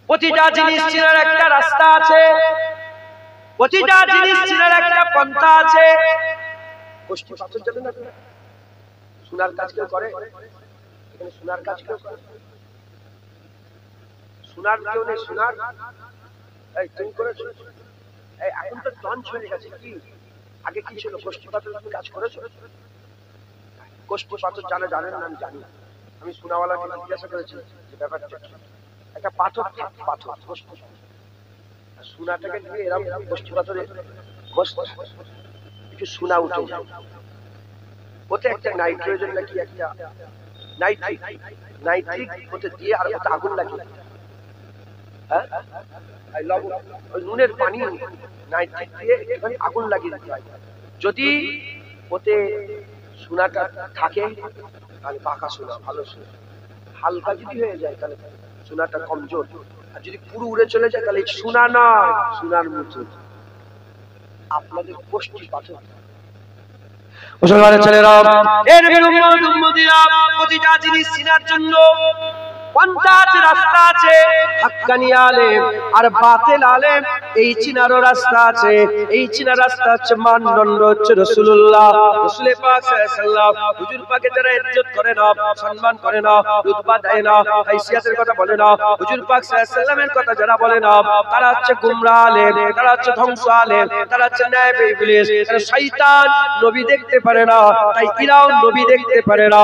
প্রতিটা জিনিস চেনার একটা রাস্তা আছে, প্রতিটা জিনিস চেনার একটা পন্থা আছে। গোষ্ঠী পাথর জানেন না? সোনার কাজ কেউ করে? এখানে সোনার কাজ কেউ করে? সোনার কেউ নেই? সোনার এই তুমি করেছো? এই এখন তো টঞ্চ হয়ে গেছে। কি আগে কি ছিল? গোষ্ঠী পাথর তুমি কাজ করেছো? গোষ্ঠী পাথর জানেন না? আমি জানি। আমি সোনাওয়ালাকে জিজ্ঞাসা করেছি যে ব্যাপারটা একটা পাথর, পাথর সোনাটাকে দিয়ে এরকম গোষ্ঠী পাথরে একটু সোনা উঠে যায়, ওতে একটা নাইট্রোজেন নাকি একটা নাইট্রিক ওতে দিয়ে আর ওতে আগুন লাগিয়ে, হ্যাঁ ওই নুনের পানি নাইট্রিক দিয়ে একটুখানি আগুন লাগিয়ে দিতে হয়। যদি ওতে সোনাটা থাকে তাহলে পাকা সোনা, ভালো সোনা। হালকা যদি হয়ে যায় তাহলে সোনাটা কমজোর, আর যদি পুরো উড়ে চলে যায় তাহলে সোনা নয়, সোনার মতো। আপনাদের গোষ্ঠী পাথর মুসলমানের ছেলেরা, এর উম্মতিরা প্রতিটা জিনিস চেনার জন্য পন্থা আছে, রাস্তা আছে। হাক্কানি আলেম আর বাতিল আলেম, এই চিনারও রাস্তা আছে। এই চিনার রাস্তা হচ্ছে মানদণ্ড হচ্ছে রাসূলুল্লাহ, রাসূল পাক সাল্লাল্লাহু আলাইহি ওয়াসাল্লাম। হুজুর পাকে যারা ইজ্জত করে না, সম্মান করে না, রুতবা দেয় না, হাইসিয়াতের কথা বলে না, হুজুর পাক সাল্লাল্লাহু আলাইহি ওয়াসাল্লামের কথা যারা বলে না, তারা হচ্ছে গুমরাহ আলেম, তারা হচ্ছে ধ্বংস আলেম, তারা হচ্ছে নায়েবে ইবলিস, তারা শয়তান। নবী দেখতে পারে না, তাই ইরাও নবী দেখতে পারে না।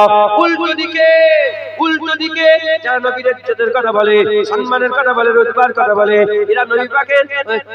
উল্টো দিকে যারা নবীর ইজ্জতের কথা বলে, সম্মানের কথা বলে, রুতবার কথা বলে, এরা নবী পাকের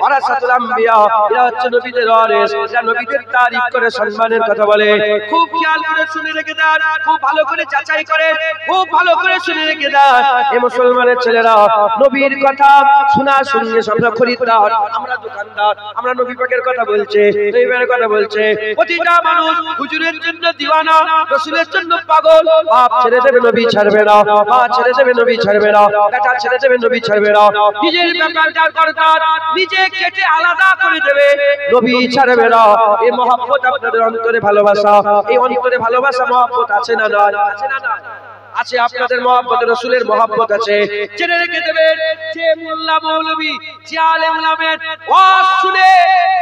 ওয়ারাসাতুল আম্বিয়া, এরা হচ্ছে নবীদের ওয়ারিস, এরা নবীদের তারিফ করে, সম্মানের কথা বলে। খুব খেয়াল করে শুনে রেখে দেন, খুব ভালো করে যাচাই করে, খুব ভালো করে শুনে রেখে দেন। এই মুসলমানের ছেলেরা, নবীর কথা শোনার সঙ্গে আমরা খরিদ্দার, আমরা দোকানদার। আমরা নবী পাকের কথা বলছে, নবী পাকের কথা বলছে। প্রতিটা মানুষ হুজুরের জন্য দিওয়ানা, রাসূলের জন্য পাগল। বাপ ছেড়ে দেবে, নবী ছাড়বে না। মা ছেড়ে দেবে, নবী ছাড়বে না। বেটা ছেড়ে দেবে, নবী ছাড়বে না। নিজের ব্যাপারটার কর্তার নিজে কেটে আলাদা করে দেবে, নবী ছাড়বে না। এই মহব্বত আপনাদের অন্তরে ভালোবাসা, এই অন্তরে ভালোবাসা মহব্বত আছে না নয়? আছে না নয়? আছে। আপনাদের মহব্বত, রাসূলের মহব্বত আছে। জেনে রেখে দেবেন, যে মোল্লা মৌলবী, যে আলেম ওলামার ওয়াজ শুনে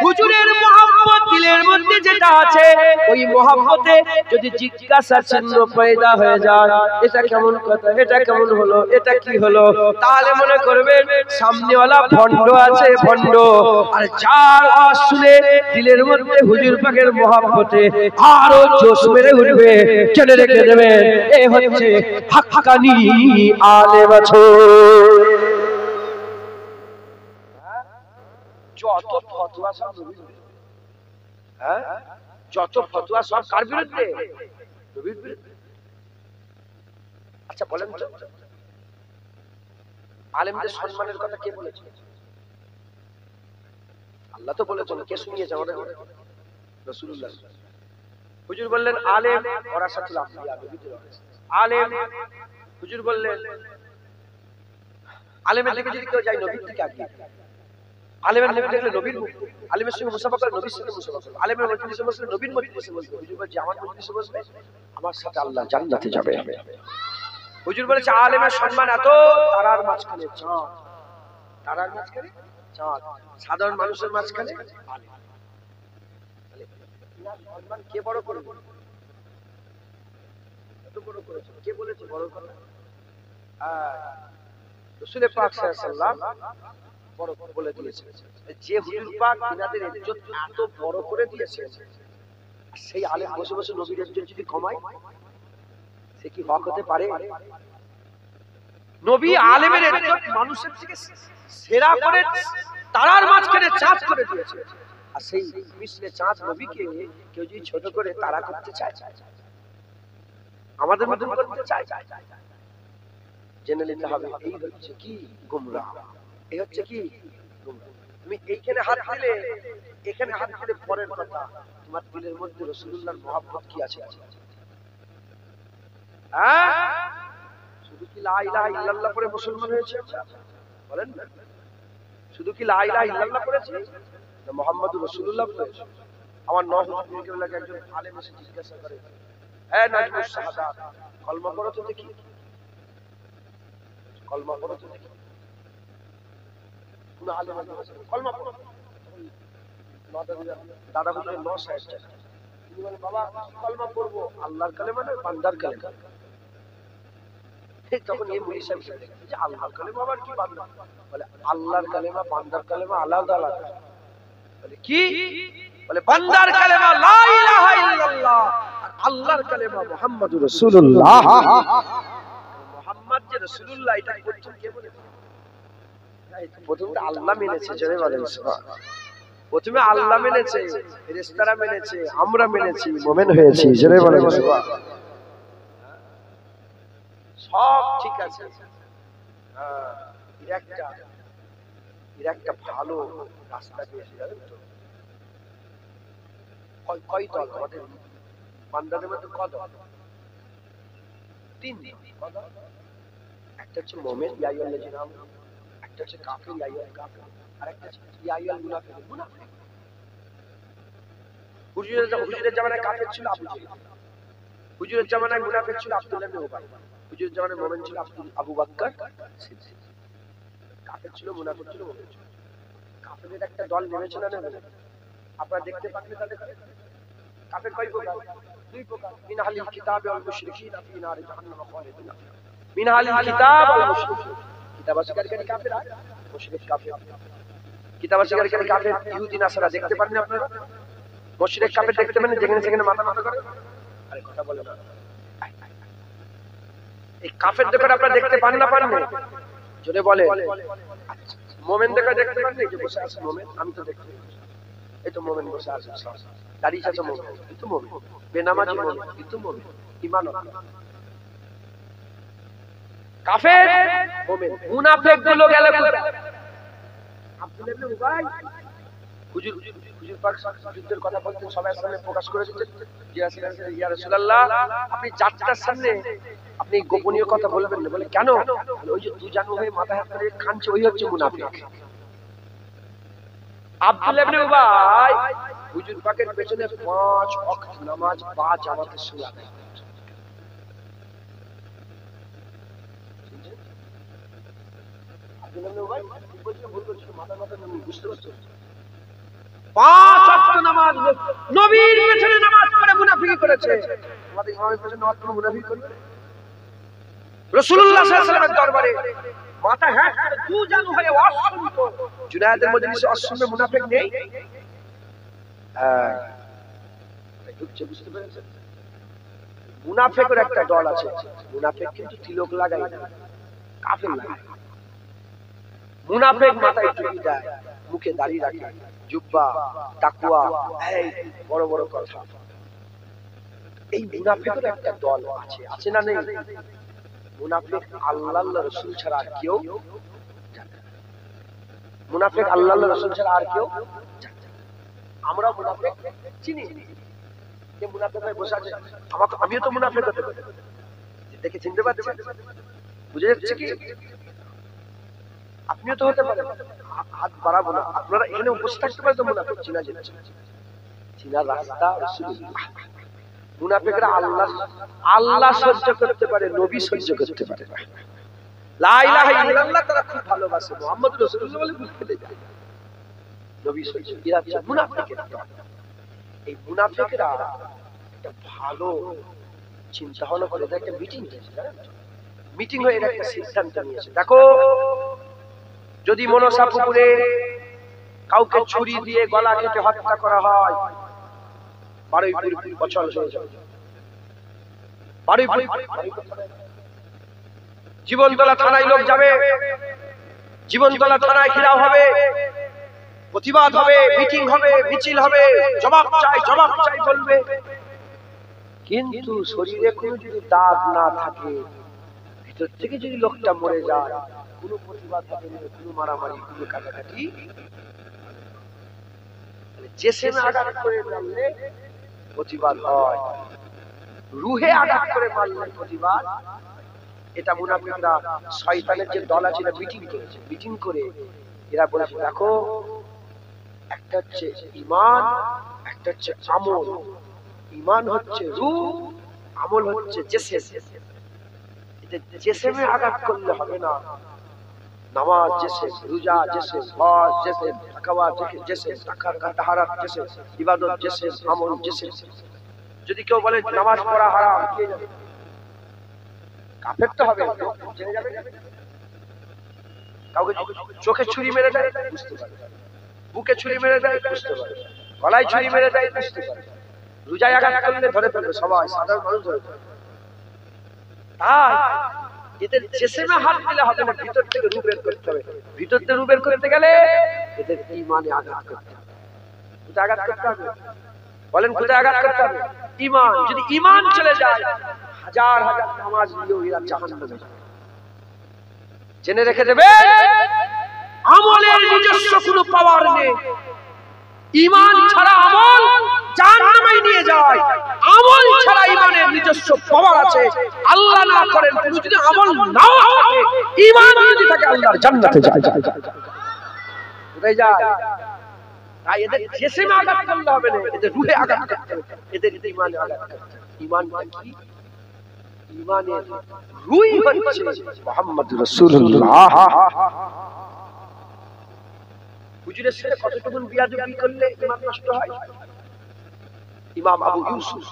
হুজুরের মহব্বত দিলের মধ্যে যেটা আছে, ওই মহব্বতে যদি জিজ্ঞাসা চিহ্ন পয়দা হয়ে যায়, এটা কেমন কথা, এটা কেমন হলো, এটা কি হলো, তাহলে মনে করবেন সামনেওয়ালা ভণ্ড আছে, ভণ্ড। আর যার ওয়াজ শুনে দিলের মধ্যে হুজুর পাকের মহব্বতে আরো জোশ মেরে উঠবে, জেনে রেখে দেবেন, এ হচ্ছে হাক্কানি আলেম আছে। যত ফতোয়া সব নবীর বিরুদ্ধে, হ্যাঁ যত ফতোয়া সব কার বিরুদ্ধে? নবীর বিরুদ্ধে। আচ্ছা বলেন তো, আলেমদের সম্মানের কথা কে বলেছে? আল্লাহ তো বলেছেন। কে শুনিয়েছে আমাদের? রাসূলুল্লাহ। হুজুর বললেন আলেম ওয়ারাসাতুল আম্বিয়া, নবীদের ওয়ারিস। আলেম, হুজুর বললেন আলেমের দিকে যদি কেউ যায়, নবীর দিকে আগিয়ে। আলেমের নবী দেখলে নবীর মুখ, আলেমের সঙ্গে মুসাফা করে, নবীর সঙ্গে মুসাফা করে। আলেমের মজলিসে বসলে নবীর মজলিসে বসবে। হুজুর বলছে আমার মজলিসে বসবে, আমার সাথে আল্লাহ জান্নাতে যাবে। হুজুর বলেছে আলেমের সম্মান এত, তারার মাঝখানে চাঁদ, তারার মাঝখানে চাঁদ, সাধারণ মানুষের মাঝখানে আলেম। সম্মান কে বড় করবে? এত বড় করেছে কে? বলেছে বড় করে? রাসূল পাক সাল্লাল্লাহু আলাইহি ওয়াসাল্লাম বড় বলে দিয়েছেন। যে হুজুর পাক ইনাদের ইজ্জত এত বড় করে দিয়েছেন, সেই আলেম বসে বসে নবীর ইজ্জত যদি কমায়, সে কি হক হতে পারে? নবী আলেমের ইজ্জত মানুষের থেকে সেরা করে তারার মাঝখানে চাঁদ করে দিয়েছে। আর সেই মিশলে চাঁদ নবীকে কেউ যদি ছোট করে তারা করতে চায়, আমাদের মতন করতে চায়, জেনে নিতে হবে এই হচ্ছে কি গুমরাহ, এই হচ্ছে কি গুমরাহ। তুমি এইখানে হাত দিলে, এখানে হাত দিলে পরের কথা, তোমার দিলের মধ্যে রাসূলুল্লাহর মহব্বত কি আছে? হ্যাঁ, শুধু কি লা ইলাহা ইল্লাল্লাহ পড়ে মুসলমান হয়েছে? বলেন না, শুধু কি লা ইলাহা ইল্লাল্লাহ পড়েছে না মুহাম্মাদুর রাসূলুল্লাহ পড়েছে? আমার নহবুদ্দিন লাগে একজন আলেম এসে জিজ্ঞাসা করে, হ্যাঁ নাজমুস শাহাদাত কলমা পড়ো তো দেখি, কলমা পড়ো তো দেখি। কোনো আলেম কলমা পড়ো, দাদা হুজুরের 9 সাহেব তিনি বলেন বাবা কলমা পড়বো, আল্লাহর কালেমা না বান্দার কালেমা। তখন এই মুনি সাহেব যে আল্লাহর কালেমা আবার কি বান্দা, বলে আল্লাহর কালেমা বান্দার কালেমা আলাদা আলাদা। বলে কি? বলে বান্দার কালেমা লা ইলাহা ইল্লাল্লাহ আর আল্লাহর কালেমা মুহাম্মাদুর রাসূলুল্লাহ। মুহাম্মদ যে রাসূলুল্লাহ এটা প্রথম কে বলেছে? প্রথমে আল্লাহ মেনেছে, জোরে বলেন সুবহানাল্লাহ। প্রথমে আল্লাহ মেনেছে, ফেরেশতারা মেনেছে, আমরা মেনেছি, মুমিন হয়েছি, জোরে বলেন সুবহানাল্লাহ। সব ঠিক আছে। এর একটা ভালো রাস্তা পেয়েছে জানেন তো? কয় দল আমাদের বান্দাদের মধ্যে? কত? 3 দল। একটা হচ্ছে মুমিন ইয়া আইয়ুহাল্লাযিনা আমানু, একটা হচ্ছে কাফির ইয়া আইয়ুহাল কাফির, আর একটা হচ্ছে ইয়া আইয়ুহাল মুনাফিকুন। মুনাফিক হুজুরের জামানায় কাফির ছিল আবু জেহেল, হুজুরের জামানায় মুনাফিক ছিল আব্দুল্লাহ ইবনে উবাই, হুজুরের জামানায় মুমিন ছিল আবু বকর সিদ্দিক। কাফির ছিল, মুনাফিক ছিল, মুমিন ছিল। কাফিরের একটা দল নেমেছে না নেমে? আপনারা দেখতে পাচ্ছেন তাদের কাফির কয় প্রকার? 2 প্রকার। মিন আহলিল কিতাব ওয়াল মুশরিকিন ফি নারি জাহান্নাম খালিদিন। মিন আহলিল কিতাব ওয়াল মুশরিকিন, কিতাব অস্বীকারী কাফির আর মুশরিক কাফির। কিতাব অস্বীকারী কাফির ইহুদি নাসারা দেখতে পারেন আপনারা? মুশরিক কাফির দেখতে পারেন যেখানে সেখানে মাথা নত করে? আরে কথা বলে না। এই কাফের দেখে আপনারা দেখতে পান না? পান না? জোরে বলে। মুমিন দেখে দেখতে পান না? এই যে বসে আছে মুমিন, আমি তো দেখতে পাচ্ছি। এই তো মুমিন বসে আছে, দাড়ি আছে মুমিন, এই তো মুমিন। বেনামাজি মুমিন, এই তো মুমিন। ঈমান আছে। কাফের মুমিন, মুনাফিক গুলো গেল কোথায়? আব্দুল্লাহ ইবনে উবাই হুজুর পাক যুদ্ধের কথা বলতেন, সবাই সামনে প্রকাশ করে দিতেন, ইয়া রাসূলুল্লাহ আপনি যাত্রার সামনে আপনি গোপনীয় কথা বলবেন না। বলে কেন? ওই যে দুজানু হয়ে মাথা হাত করে কাঁদছে, ওই হচ্ছে মুনাফিক। আব্দুল্লাহ ইবনে উবাই হুজুর পাকের পেছনে 5 ওয়াক্ত নামাজ বা জামাতে সুরা দেয়। আব্দুল্লাহ ইবনে উবাই কি বলছে? ভুল করছে, মাথা বুঝতে পারছো? 5 ওয়াক্ত নামাজ নবীর পেছনে নামাজ পড়ে মুনাফিকি করেছে। আমাদের ইমামের পেছনে নামাজ পড়ে মুনাফিকি করে রাসূলুল্লাহ সাল্লাল্লাহু আলাইহি ওয়াসাল্লামের দরবারে মাথা হ্যাট করে দুজানু হয়ে ওয়াজ শুনতো। জুনায়েদের মজলিসে ওয়াজ শুনবে মুনাফিক নেই? হ্যাঁ, ঢুকছে, বুঝতে পেরেছেন? মুনাফিকের একটা দল আছে, মুনাফিক কিন্তু তিলক লাগায় না, কাফের লাগায়। মুনাফিক মাথায় টুপি দেয়, মুখে দাড়ি রাখে, জুব্বা, তাকওয়া, এই বড় বড় কথা। এই মুনাফিকের একটা দল আছে, আছে না নেই? মুনাফিক আল্লাহর রাসূল ছাড়া আর কেউ জানে না। মুনাফিক আল্লাহর রাসূল ছাড়া আর কেউ জানে না। আমরা মুনাফিক চিনি, যে মুনাফিক হয়ে বসে আছে, আমিও তো মুনাফিক হতে পারি, দেখে চিনতে পারছেন? বুঝে যাচ্ছে কি? আপনিও তো হতে পারেন, হাত বাড়াবো না। আপনারা এখানে উপস্থিত থাকতে পারেন তো মুনাফিক চিনা যাচ্ছে। চিনার রাস্তা রাসূলুল্লাহ। মুনাফিকরা আল্লাহ সহ্য করতে পারে, নবী সহ্য করতে পারে না। লা ইলাহা ইল্লাল্লাহ তারা খুব ভালোবাসে, মুহাম্মদুর রাসূলুল্লাহ বলে বুক ফেটে যায়। নবী সহ্য, এরা হচ্ছে মুনাফিকের দল। এই মুনাফিকরা একটা ভালো চিন্তা ভাবনা করে একটা মিটিং হয়েছে, জানেন? মিটিং হয়ে একটা সিদ্ধান্ত নিয়েছে, দেখো যদি মনসা পুকুরে কাউকে ছুরি দিয়ে গলা কেটে হত্যা করা হয়, 12 বছর হয়ে যাবে। 12 জীবনতলা থানায় লোক যাবে, জীবনতলা থানায় ঘেরাও হবে, প্রতিবাদ হবে, মিটিং হবে, মিছিল হবে, জবাব চাই বলবে। কিন্তু শরীরে কোনো যদি দাগ না থাকে, ভিতর থেকে যদি লোকটা মরে যায়, কোনো প্রতিবাদ হবে না, কোনো মারামারি, কোনো কাটাকাটি। জেসেমে আঘাত করে মারলে প্রতিবাদ হয়, রুহে আঘাত করে মারলে প্রতিবাদ। এটা মুনাফিকরা, শয়তানের যে দল আছে, মিটিং করেছে। মিটিং করে এরা বলেছে, দেখো একটা হচ্ছে ঈমান, একটা হচ্ছে আমল। ঈমান হচ্ছে রূহ, আমল হচ্ছে জেসেম। এটা জেসেমে আঘাত করলে হবে না, নামাজ जैसे রোজা जैसे হজ जैसे তাকওয়া जैसे তাহারাত जैसे ইবাদত जैसे আমল जैसे যদি কেউ বলে নামাজ পড়া হারাম কে যাবে কাফের তো হবে জেনে যাবে কাউকে চোখে ছুরি মেরে দেয় বুঝতে পারে বুকে ছুরি মেরে দেয় বুঝতে পারে গলায় ছুরি মেরে দেয় বুঝতে পারে রোজায় আঘাত করলে ধরে ফেলবে সবাই সাধারণ মানুষ ধরে ফেলবে তাই এদের জিসমে হাত দিলে হবে না ভিতর থেকে রূপ বের করতে হবে ভিতর থেকে রূপ বের করতে গেলে এদের ঈমানে আঘাত করতে হবে কোথায় আঘাত করতে হবে বলেন কোথায় আঘাত করতে হবে ঈমান যদি ঈমান চলে যায় হাজার হাজার নামাজ দিয়েও এরা জাহান্নামে যাবে জেনে রেখে দেবে আমলের নিজস্ব কোনো পাওয়ার নেই ঈমান ছাড়া আমল জাহান্নামে নিয়ে যায় আমল ছাড়া ঈমানের নিজস্ব পাওয়ার আছে আল্লাহ না করেন কোনো যদি আমল নাও থাকে ঈমান যদি থাকে আল্লাহর জান্নাতে যায় কোথায় যায় তাই এদের জিসমে আঘাত করলে হবে না এদের রূহে আঘাত করতে হবে এদের ঈমানে আঘাত করতে হবে ঈমান কি ঈমানের রূহই হচ্ছে মুহাম্মদুর রাসূলুল্লাহ হুজুরের সাথে কতটুকু বিয়াদবি করলে ঈমান নষ্ট হয় ইমাম আবু ইউসুফ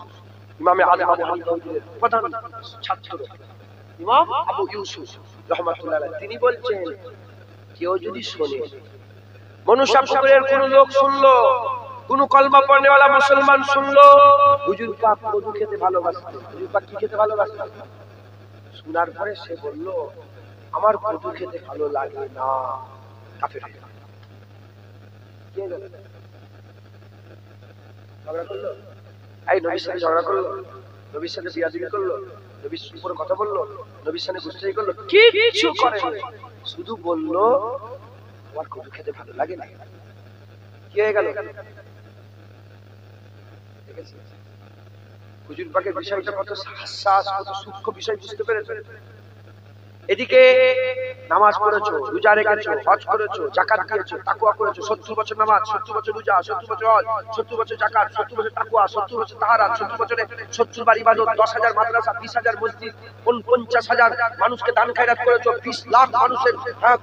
ইমামে আযম আবু হানিফা হুজুরের প্রধান ছাত্র ইমাম আবু ইউসুফ রাহমাতুল্লাহ আলাইহি তিনি বলছেন কেউ যদি শুনে মনুষ্যপুরের কোন লোক শুনলো কোন কলমা পড়নেওয়ালা মুসলমান শুনলো হুজুর পাক মধু খেতে ভালোবাসতেন হুজুর পাক কি খেতে ভালোবাসতেন শোনার পরে সে বলল আমার মধু খেতে ভালো লাগে না কাফের হয়ে গেল ঝগড়া করলো এই নবীর সাথে ঝগড়া করলো নবীর সাথে বিয়াদবি করলো নবীর উপরে কথা বললো নবীর সাথে গুস্তাখি করলো কিছু করে শুধু বললো আমার কদু খেতে ভালো লাগে না কি হয়ে গেল হুজুর পাকের বিষয়টা কত হাসাস কত সূক্ষ্ম বিষয় বুঝতে পেরেছেন এদিকে নামাজ পড়েছো রোজা রেখেছো হজ করেছো যাকাত দিয়েছো তাকওয়া করেছো 70 বছর নামাজ 70 বছর রোজা 70 বছর হজ 70 বছর যাকাত 70 বছর তাকওয়া 70 বছর তাহারাত 70 বছরে 70 বার ইবাদত 10000 মাদ্রাসা 20000 মসজিদ 50000 মানুষকে দান খায়রাত করেছো 20 লাখ মানুষের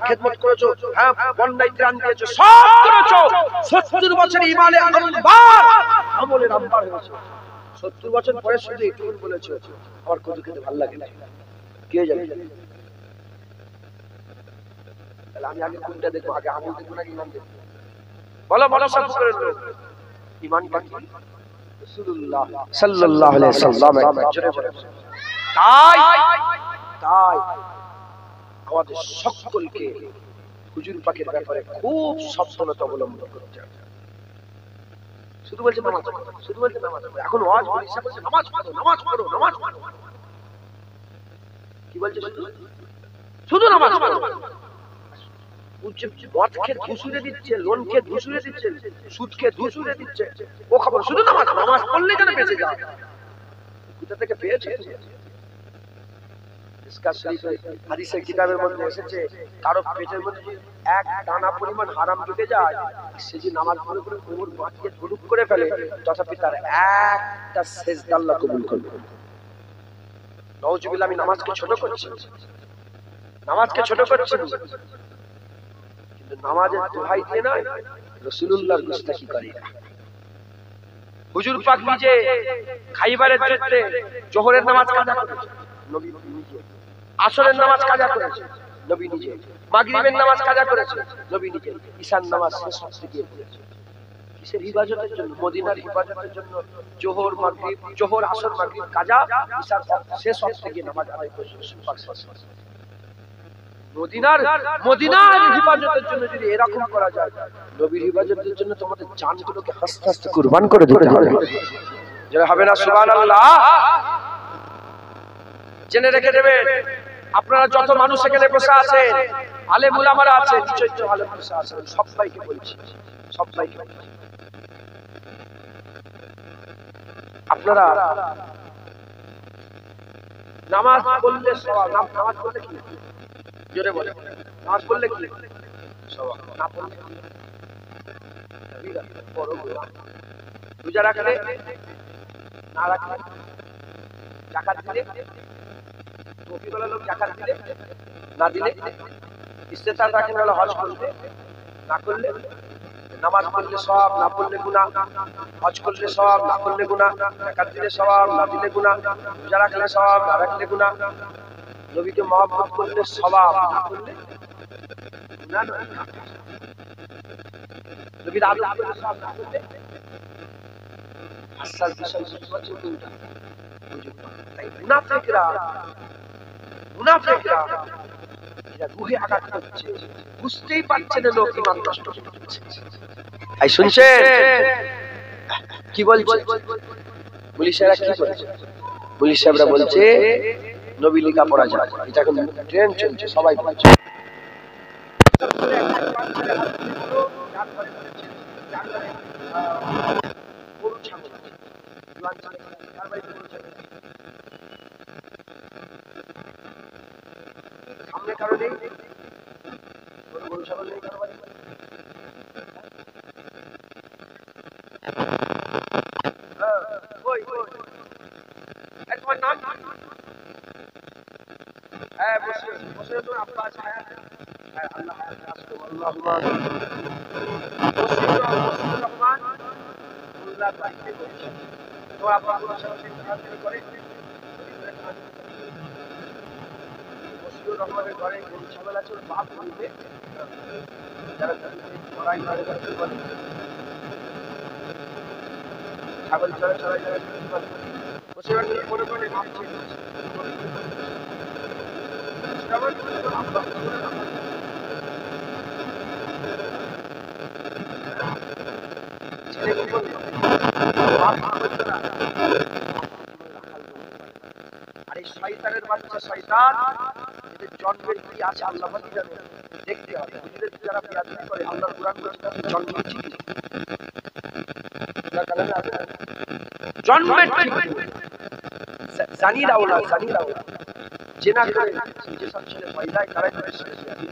খেদমত করেছো বন্যায় ত্রাণ দিয়েছো সব করেছো 70 বছর ঈমানে আম্বার আমলের আম্বার হয়েছে 70 বছর পরে শুধু একটু বলেছো আমার কদু খেতে ভালো লাগে না কে জানে আমি আগে কোনটা দেখবো আগে আমল দেখবো না ঈমান দেখবো বলো বলো সব করে লো ঈমান কি রাসূলুল্লাহ সাল্লাল্লাহু আলাইহি ওয়াসাল্লাম জোরে বলে তাই আমাদের সকলকে হুজুর পাকের ব্যাপারে খুব সাবধানতা অবলম্বন করতে হবে শুধু বলছে নামাজ শুধু বলছে নামাজ এখন ওয়াজ বলি সে বলছে নামাজ পড়ো নামাজ পড়ো নামাজ পড়ো কি বলছে শুধু নামাজ পড়ো মদকে ধুসুরে দিচ্ছে লোনকে ধুসুরে দিচ্ছে সুদকে ধুসুরে দিচ্ছে ও খবর শুধু নামাজ নামাজ পড়লে যেন বেঁচে যায় কোথা থেকে পেয়েছে ইসকা শরীফ হাদিসের কিতাবের মধ্যে এসেছে কারো পেটের মধ্যে এক দানা পরিমাণ হারাম ঢুকে যায় সে যে নামাজ পড়ে পড়ে কোমর বাঁকিয়ে ধুলুক করে ফেলে তথাপি তার একটা সেজদা আল্লাহ কবুল করবে নাউজুবিল্লাহ আমি নামাজকে ছোট করছি নামাজকে ছোট করছি নামাজের দোহাই দিয়ে নয় রাসূলুল্লাহর গুস্তাখি করে হুজুর পাক নিজে খাইবারের যুদ্ধে জোহরের নামাজ কাজা করেছে নবী নিজে আসরের নামাজ কাজা করেছে নবী নিজে মাগরিবের নামাজ কাজা করেছে নবী নিজে ঈশার নামাজ শেষ হতে গিয়ে পড়েছে কিসের হিফাজতের জন্য মদিনার হিফাজতের জন্য জোহর মাগরিব জোহর আসর মাগরিব কাজা ঈশার শেষ হতে গিয়ে নামাজ আদায় করেছে রাসূল পাক সাল্লাল্লাহু আলাইহি ওয়াসাল্লাম মদিনার হিফাজতের জন্য যদি এরকম করা যায় নবীর হিফাজতের জন্য তোমাদের জানগুলোকে আস্তে আস্তে কুরবান করে দিতে হবে যারা হবে না সুবহানাল্লাহ জেনে রেখে দেবেন আপনারা যত মানুষ এখানে বসে আছেন আলেম উলামারা আছে নিশ্চয়ই আলেম বসে আছেন সবাইকে বলছি সবাইকে আপনারা নামাজ পড়লে সওয়াব নামাজ পড়লে কি জোরে বলে নামাজ পড়লে কি সওয়াব না পড়লে বড় গুনাহ রোজা রাখলে না রাখলে যাকাত দিলে টুপি वाला লোক যাকাত দিলে না দিলে ইস্তেতার রাখেন হলো হজ করলে, না করলে নামাজ পড়লে সওয়াব, না পড়লে গুনাহ, হজ করলে সওয়াব, না করলে গুনাহ, যাকাত দিলে সওয়াব, না দিলে গুনাহ, রোজা রাখলে সওয়াব, না রাখলে গুনাহ, নবীকে মহব্বত করলে সওয়াব, না করলে গুনাহ নয়। নবীর আদব করলে সওয়াব, না করলে আসল বিষয় হচ্ছে কোনটা? তাই মুনাফিকরা এরা রুহে আঘাত করছে, বুঝতেই পারছে না লোক ইমান নষ্ট করছে। এই শুনছেন কি বলছে পুলিশেরা? কি বলছে পুলিশ সাহেবরা? বলছে নবী লেখা পড়া যায়, এটা এখন ট্রেন্ড চলছে, সবাই বলছে। সামনে কারো নেই, গরু ছাগল নেই কারো বাড়ি? তোমার নাম? হ্যাঁ, বসে তোর আব্বা আছে, হ্যাঁ আল্লাহ রহমান তোমার আব্বা কোনো সাহায্য করে? রহমানের ঘরে গরু ছাগল আছে, ওর বাপ বলবে যারা চড়াই করে ছাগল চড়াই চড়াই যারা বসে মনে করে ভাবছে ছেলে কি বলবে? আর এই শয়তানের বাচ্চা শয়তান, এদের জন্মের কি আছে আল্লাহ পাকই জানে। দেখতে হবে নিজেদের যারা বিয়াদবি করে, আল্লাহর কুরআন বলছে তাদের জন্মের ঠিক জন্মের ঠিক জানিরাও না, জানিরাও জেনা করে যেসব ছেলে পয়দায় তারাই তো বেশি বেশি আছে।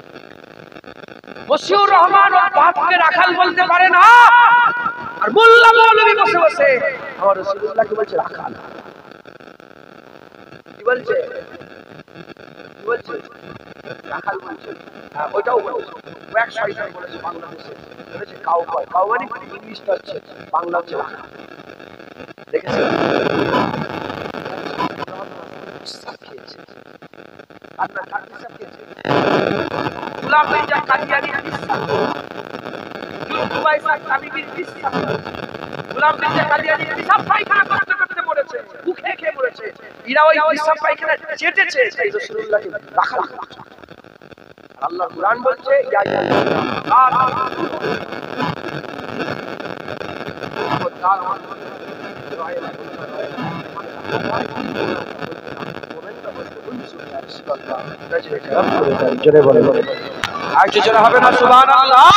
মশিউর রহমান ওর বাপকে রাখাল বলতে পারে না, আর মোল্লা মৌলভী বসে বসে আমার রাসূলুল্লাহকে বলছে রাখাল। কি বলছে? কি বলছে? রাখাল বলছে। হ্যাঁ, ওইটাও বলছে। ও এক শয়তান বলেছে বাংলাদেশে, বলেছে কাউ কয়। কাউ মানে ইংলিশটা হচ্ছে, বাংলা হচ্ছে রাখাল। দেখেছেন? আপনার কাকি সাহেব খেয়েছে, গোলাম মির্জা কাদিয়ানি বিশ্বাস, দুবাই সাহেব তামিমির বিশ্বাস, গোলাম মির্জা কাদিয়ানি সব পায়খানা করতে করতে মরেছে, মুখে খেয়ে মরেছে। এরা ওই সব পায়খানা চেটেছে, সেই রাসূলুল্লাহকে রাখাল। আল্লাহ কুরআন বলছে ইয়া জোরে বলে আর জোরে হবে না সুবহানাল্লাহ।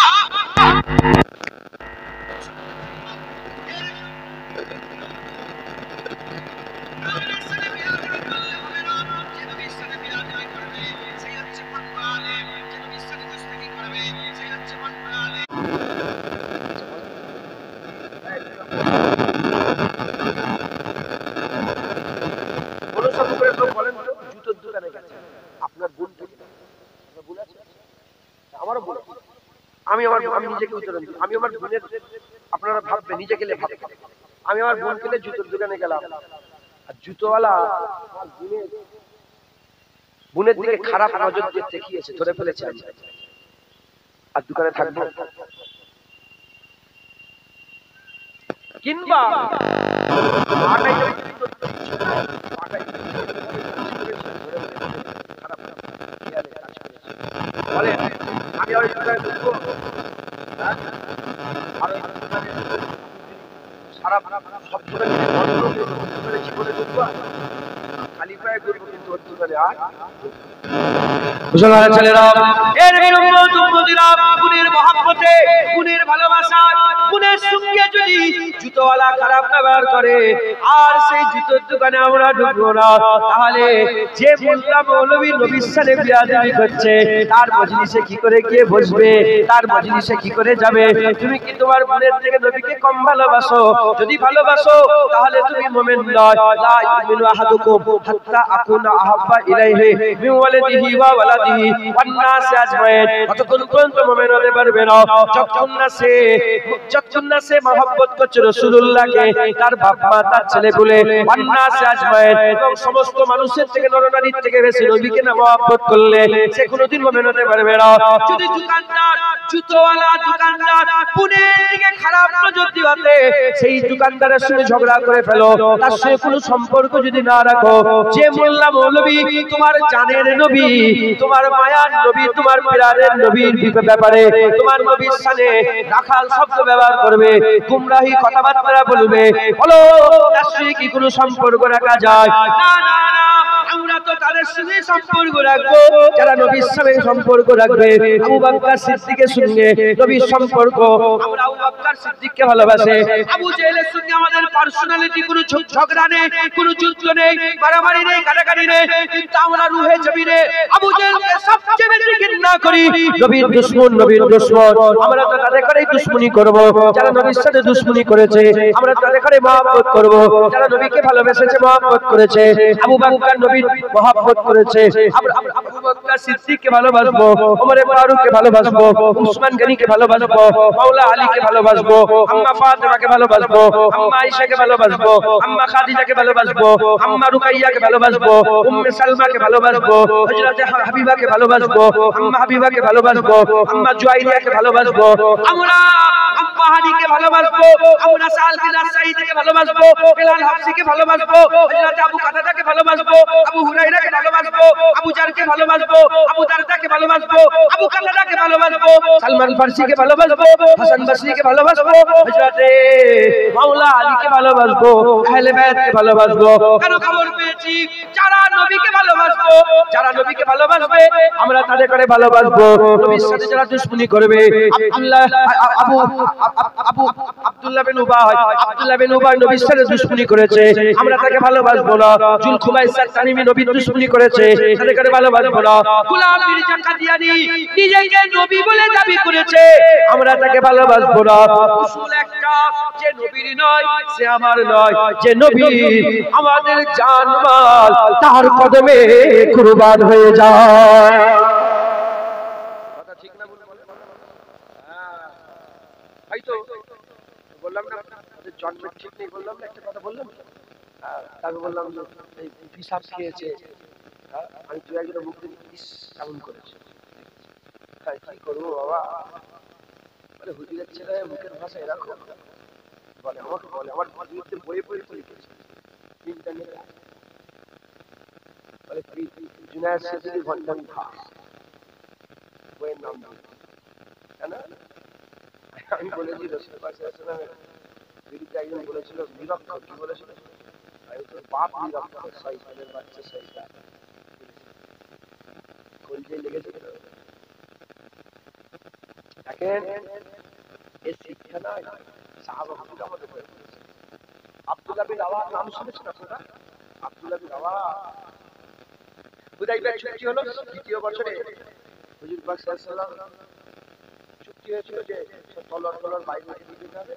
আমি নিজেকে উদাহরণ দিই, আমি আমার বোনের, আপনারা ভাববেন নিজে গেলে ভাববেন, আমি আমার বোন গেলে জুতোর দোকানে গেলাম, আর জুতোওয়ালা বোনের দিকে খারাপ নজর দিয়ে দেখিয়েছে, ধরে ফেলেছে, আর দোকানে থাকবো? কিংবা বলেন আমি ওই দোকানে ঢুকবো, সারা সব দোকানে জীবনে ঢুকবো, খালি পায়ে ঘুরবো, কিন্তু ওর দোকানে আর মুসলমানের ছেলেরা এর গুণের মহব্বতে, গুণের ভালোবাসা, গুণের সঙ্গে যদি জুতোওয়ালা খারাপ না ব্যবহার করে, আর সেই জুতোর দোকানে আমরা ঢুকবো না। তাহলে যে মোল্লা মৌলবী নবীর সাথে বিয়াদবি করছে, তার মজলিসে কি করে গিয়ে বসবে, তার মজলিসে কি করে যাবে? তুমি কি তোমার বোনের থেকে নবীকে কম ভালোবাসো? যদি ভালোবাসো তাহলে তুমি মুমিন নয়। লা ইউমিনু আহাদুকুম হাত্তা আকুনা আহাব্বা ইলাইহি মিন ওয়ালিদিহি ওয়া ওয়ালাদিহি ওয়ান নাসি আজমাইন। ততক্ষণ পর্যন্ত মুমিন হতে পারবে না যতক্ষণ না সে মহব্বত করছে রাসূলুল্লাহকে, তার বাপ মা, তার ছেলে বলে, ওয়ান নাসি আজমাইন, এবং সমস্ত মানুষের থেকে, নরনারীর থেকে বেশি নবীকে না মহব্বত করলে সে কোনোদিন মুমিন হতে পারবে না। যদি দোকানদার, জুতোওয়ালা দোকানদার পুনের দিকে খারাপ নজর দিওয়াতে সেই দোকানদারের সঙ্গে ঝগড়া করে ফেলো, তার সঙ্গে কোনো সম্পর্ক যদি না রাখো, যে মোল্লা মৌলবী তোমার জানের নবী, তোমার মায়ার নবী, তোমার পিরারের নবীর ব্যাপারে, তোমার নবীর সাথে রাখাল শব্দ ব্যবহার করবে, গুমরাহি কথাবার্তা বলবে, বলো তার সঙ্গে কি কোনো সম্পর্ক রাখা যায়? না না না, আমরা তো তাদের সঙ্গে সম্পর্ক রাখবো যারা নবীর সঙ্গে সম্পর্ক রাখবে। আবু বকর সিদ্দিকের সঙ্গে নবীর সম্পর্ক, আমরা আবু বকর সিদ্দিককে ভালোবাসি। আবু জেহেলের সঙ্গে আমাদের পার্সোনালিটি কোনো ঝগড়া নেই, কোনো যুদ্ধ নেই, মারামারি নেই, কাটাকাটি নেই, কিন্তু আমরা রুহে জমিনে আবু জেহেলকে সবচেয়ে বেশি ঘৃণা করি। নবীর দুশমন, নবীর দুশমন, আমরা তো তাদের করেই দুশমনি করব যারা নবীর সাথে দুশমনি করেছে, আমরা তাদের করে মহব্বত করব যারা নবীকে ভালোবেসেছে, মহব্বত করেছে। আবু বকর নবীর মহব্বত করেছে, আবু বকর সিদ্দিককে ভালোবাসবো, ওমর ফারুককে ভালোবাসবো, উসমান গনিকে ভালোবাসবো, মাওলা আলীকে ভালোবাসবো, আম্মা ফাতেমাকে ভালোবাসবো, আম্মা আয়েশাকে ভালোবাসবো, আম্মা খাদিজাকে ভালোবাসবো, আম্মা রুকাইয়াকে ভালোবাসবো, উম্মে সালমাকে ভালোবাসবো, হযরত হাবিবাকে ভালোবাসবো, আম্মা হাবিবাকে ভালোবাসবো, আম্মা জুয়াইরিয়াকে ভালোবাসবো, আমরা আম্মা হানিকে ভালোবাসবো, আমরা সাল বিন সাঈদকে ভালোবাসবো, বিলাল হাফসিকে ভালোবাসবো, হযরত আবু কাতাদাকে ভালোবাসবো, আবু হুরায়রাকে ভালোবাসবো, আবু জারকে ভালোবাসবো, আবু দারদাকে ভালোবাসবো, আবু কাতাদাকে ভালোবাসবো, সালমান ফারসিকে ভালোবাসবো, হাসান বসরিকে ভালোবাসবো, হযরত মাওলা আলীকে ভালোবাসবো, আহলে বায়তকে ভালোবাসবো। কেন? খবর পেয়েছি যারা নবীকে ভালোবাসবো, যারা নবীকে ভালোবাসবে আমরা তাদের করে ভালোবাসবো। নবীর সাথে যারা দুশমনি করবে, আব্দুল্লাহ বিন উবাই নবীর সাথে দুশমনি করেছে, আমরা তাকে ভালোবাসবো না। জুলখুমাইসার তামিমি নবীর দুশমনি করেছে, তাদের করে ভালোবাসবো না। গোলাম মির্জা কাদিয়ানী নিজেকে নবী বলে দাবি করেছে, আমরা তাকে ভালোবাসবো না। উসুল একটা, যে নবীর নয় সে আমার নয়, যে নবী আমাদের জান মাল তার কদমে কুরবান হয়ে যায়। কথা ঠিক না? হয়তো বললাম না আপনাদের জন্মের ঠিক নেই, বললাম না একটা কথা বললাম, তাকে বললাম যে এই পিসাব খেয়েছে, আমি দু একজনের মুখ থেকে ইস কেমন করেছে, কি করবো বাবা, বলে হুজুরের ছেলে মুখের ভাষা এরকম বলে, আমাকে বলে আমার বিরুদ্ধে বইয়ে বইয়ে লিখেছে, ইন্টারনেটে বলে জুনায়েদ সিদ্দিকী ভণ্ডামি খাস, বইয়ের নাম দিয়ে। কেন? আমি বলেছি রাসূল পাক সাল্লাল্লাহু আলাইহি ওয়াসাল্লামের বিরুদ্ধে একজন বলেছিল নিরক্ষর, কি বলেছিল? আমি তোর বাপ নিরক্ষর, শয়তানের বাচ্চা, শয়তান কলজে লেগেছে। দেখেন এই শিক্ষা নয়, সাহাবা হুজুর আমাদের বলে দিয়েছে। আব্দুল্লাহ বিন রাওয়াহ নাম শুনেছেন আপনারা? আব্দুল্লাহ বিন রাওয়াহ হুদাইবিয়ার চুক্তি হলো দ্বিতীয় বছরে, হুজুর পাক সাল্লাল্লাহু আলাইহি ওয়াসাল্লাম চুক্তি হয়েছিল যে তলোয়ার বাইরে রেখে দিতে হবে,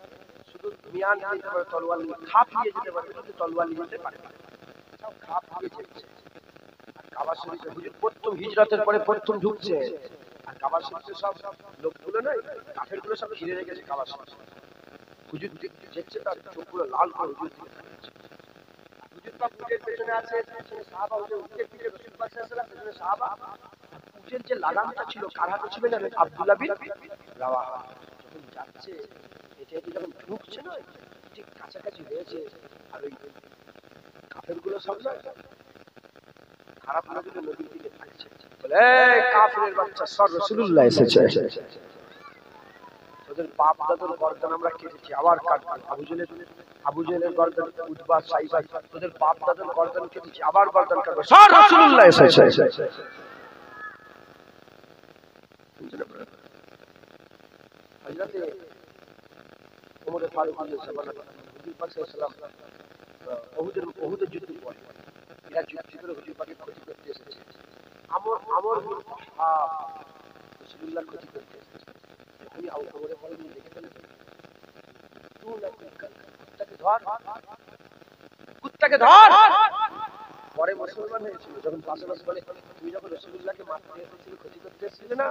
শুধু মিয়ান দিতে পারে, তলোয়ার নিয়ে খাপ নিয়ে যেতে পারবে, কিন্তু তলোয়ার নিয়ে যেতে পারে না, সব খাপ নিয়ে যেতে। আর কাবা শরীফে হুজুর প্রথম হিজরতের পরে প্রথম ঢুকছে, আর কাবা শরীফে সব লোকগুলো নয়, কাফেরগুলো সব ঘিরে রেখেছে কাবা শরীফ। হুজুর দেখছে তার চোখগুলো লাল করে হুজুর হুজুর পাক উটের পেছনে আছে, পেছনে সাহাবা, হুজুর উটের পিঠে রাসূল পাক সাল্লাল্লাহু আলাইহি ওয়াসাল্লাম, পেছনে সাহাবা। উটের যে লাগামটা ছিল কার হাতে ছিল জানেন? আব্দুল্লাহ বিন রাওয়াহ। যখন যাচ্ছে এটা যখন ঢুকছে না, ঠিক কাছাকাছি হয়েছে, আর ওই কাফেরগুলো সব না খারাপ নজরে নবীর দিকে থাকছে, বলে এই কাফেরের বাচ্চা, সর রাসূলুল্লাহ এসেছে, তোদের বাপ দাদুর গর্দান আমরা কেটেছি, আবার কাটবো। আবু জেহেলের গর্দান, উতবা, সাইবা, তোদের বাপ দাদুর গর্দান কেটেছি, আবার গর্দান কাটবো, সর রাসূলুল্লাহ এসেছে। হযরতে ওমর ফারুক রাদিয়াল্লাহু আনহু হুজুর পাক সাল্লাল্লাহু আলাইহি ওয়াসাল্লাম ওহুদের যুদ্ধ পরে এরা যুদ্ধ করে হুজুর পাকের ক্ষতি করতে এসেছে। আমর রাসূলুল্লাহ ক্ষতি করতে এসেছে। যখনই আবু বকর বলেন দেখে ফেলেন, কুত্তাকে ধর। পরে মুসলমান হয়েছিল। যখন পাশাপাশি বলে তুই যখন রাসূলুল্লাহকে মারতে এসেছিল, ক্ষতি করতে এসেছিল না,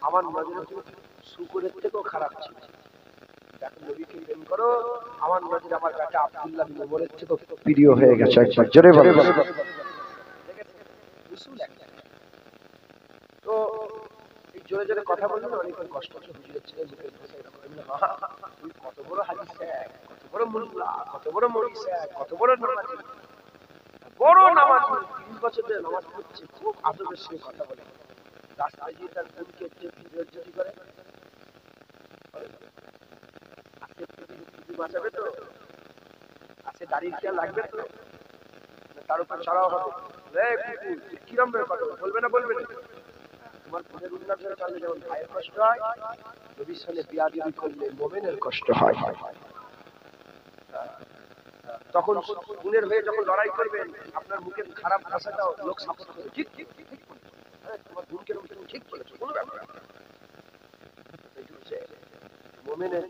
আমার নজরে শুকরের থেকেও খারাপ ছিল। এখন নবীকে প্রেম করো, আমার নজরে আমার কাছে আব্দুল্লাহ বিন ওমরের থেকেও প্রিয় হয়ে গেছে। একবার জোরে বলো। তো এই জোরে জোরে কথা বললে না অনেকের কষ্ট হচ্ছে। হুজুরের ছেলে মুখের ভাষা এরকম, তুই কত বড় হাদিস স্যার, কত বড় মোল্লা, কত বড় মৌলভী স্যার, কত বড় নামাজি, বড় নামাজি, 30 বছর ধরে নামাজ পড়ছে, খুব আদবের সঙ্গে কথা বলে। রাস্তায় গিয়ে তার বোনকে বেজ্জতি করে, বাঁচাবে তো, আজকে দাঁড়িয়ে খেয়াল লাগবে তো, তার উপর চড়াও হবে। কিরম কথা বলবে না, বলবে না? তোমার বোনের উন্নয়ন ধরে চললে যেমন ভাইয়ের কষ্ট হয়, নবীর সামনে বিয়াদবি করলে মুমিনের কষ্ট হয়। তখন বোনের হয়ে যখন লড়াই করবেন, আপনার মুখের খারাপ ভাষাটাও লোক সাপোর্ট করে, ঠিক ঠিক ঠিক ঠিক, তোমার বোনকে তুমি ঠিক বলেছো, কোনো ব্যাপার না। মুমিনের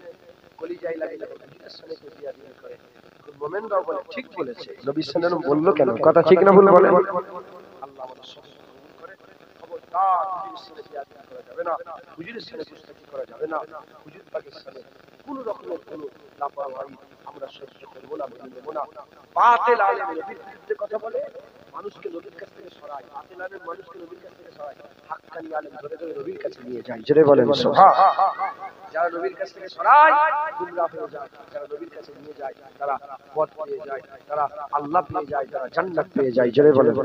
কলিজায় লাগে যখন নবীর সামনে বিয়াদবি করে, মুমিনরাও বলে ঠিক বলেছে। নবীর সামনে বললো কেন, কথা ঠিক না ভুল বলে? আল্লাহ আমাদের সবাইকে কবুল করে। খবরদার হুজুরের সামনে বিয়াদবি করা যাবে না, হুজুরের সামনে গুস্তাখি করা যাবে না, হুজুর পাকের সামনে কোন রকমের কোন লাপরওয়াহি আমরা সহ্য করব না, মেনে নেব না। বাতিল আলেম নবীর বিরুদ্ধে কথা বলে, মানুষকে নবীর কাছ থেকে সরায়, বাতিল আলেম মানুষকে নবীর কাছ থেকে সরায়, হাক্কানি আলেম ধরে ধরে নবীর কাছে নিয়ে যায়। জোরে বলেন সুবহান। যারা নবীর কাছ থেকে সরায় গুমরাহ হয়ে যায়, যারা নবীর কাছে নিয়ে যায় তারা পথ পেয়ে যায়, তারা আল্লাহ পেয়ে যায়, তারা জান্নাত পেয়ে যায়। জোরে বলেন।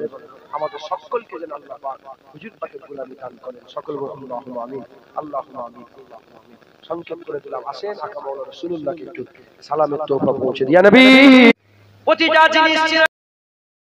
আমাদের সকলকে যেন আল্লাহ পাক হুজুর পাকের গোলামি দান করেন। সকল বলুন আল্লাহুম্মা আমিন, আল্লাহুম্মা আমিন, আল্লাহুম্মা আমিন। সংক্ষেপ করে দিলাম, আসেন আকা মাওলানা রাসূলুল্লাহকে একটু সালামের তোহফা পৌঁছে দিয়া নবী। প্রতিটা জিনিস